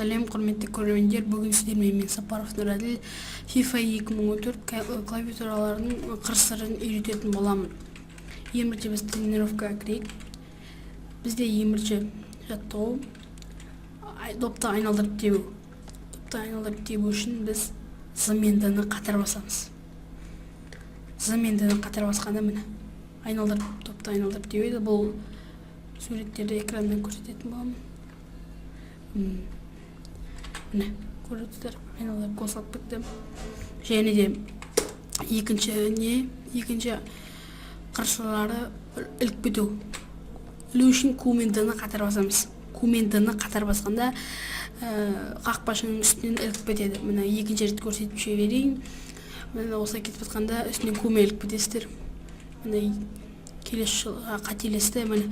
Сәлем, құрметті көрермендер. Бүгін сіздермен мен Сапаров Нұрәділ FIFA 2014 клавиатураларының қыр-сырын үйрететін боламын. Ең бірінші біз тренировкаға кірейік. Бізде ең бірінші жаттығу допты айналдырып тебу. Допты айналдырып тебу үшін біз Z мен D-ні қатар басамыз. Z мен D-ні қатар басқанда міне допты айналдырып тебеді. Бұл суреттерді экраннан көрсететін боламын. Міне көрдіңіздер, айналдырып қосылып кетті. Және де екінші қырсылары ілікпету. Ілу үшін Q мен D-ні қатар басамыз. Q мен D-ні қатар басқанда қақпашының үстінен іліп кетеді. Міне екінші рет көрсетіп жіберейін. Міне осылай кетіп жатқанда үстінен Q мен іліп кетесіздер. Міне келесі жылға қателесті. Міне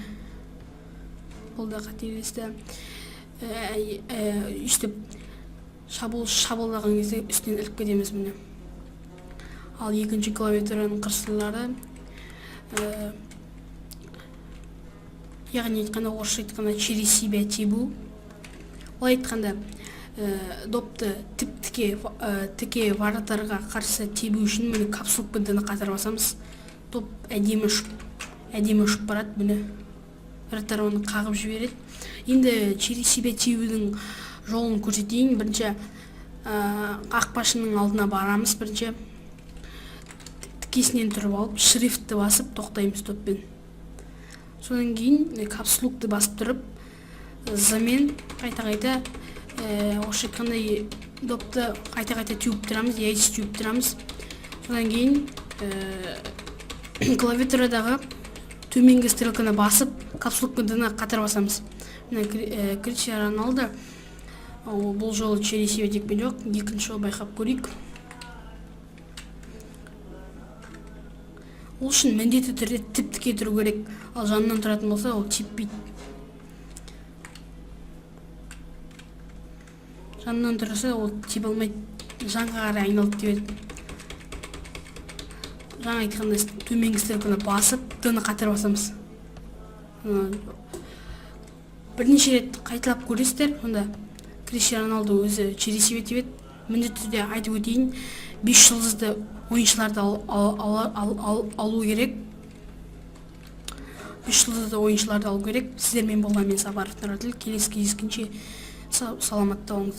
бұл да қателесті. Үстіп шабуылдаған кезде үстінен іліп кетеміз міне. Ал екінші клавиатураның қырсылары, яғни айтқанда, орысша айтқанда через себя тебу. Олай айтқанда, допты тіке вратарға қарсы тебу үшін міне капсулок пен D-ні қатар басамыз. Доп әдемі ұшып барады, міне враттар оны қағып жібереді. Енді через себя тебудің жолын көрсетейін. Бірінші қақпашының алдына барамыз. Бірінші тікесінен тұрып алып, шрифтті басып тоқтаймыз доппен. Содан кейін капсулокты басып тұрып, Z-мен қайта-қайта орысша айтқанда допты қайта-қайта теуіп тұрамыз, яйсыз теуіп тұрамыз. Содан кейін клавиатурадағы төменгі стрелканы басып, капсулок пен D-ні қатар басамыз. Криштиану Роналду бұл жолы через себя тепкен жоқ. Екінші жол байқап көрейік. Ол үшін міндетті түрде тіп-тіке тұру керек. Ал жанынан тұратын болса, ол теппейді. Жанынан тұрса, ол теп алмайды. Жанға қарай айналып тебеді. Жаңа айтқанда төменгі стрелканы басып, D-ні қатар басамыз. Бірнеше рет қайталап көресіздер, онда Криштиану Роналду өзі через себя тебеді. Міндетті түрде айтып өтейін, 5 жұлдызды ойыншыларды алу керек. 5 жұлдызды ойыншыларды алу керек. Сіздермен болған мен Сапаров Нұрәділ. Келесі кездескенше саламатта болыңыз.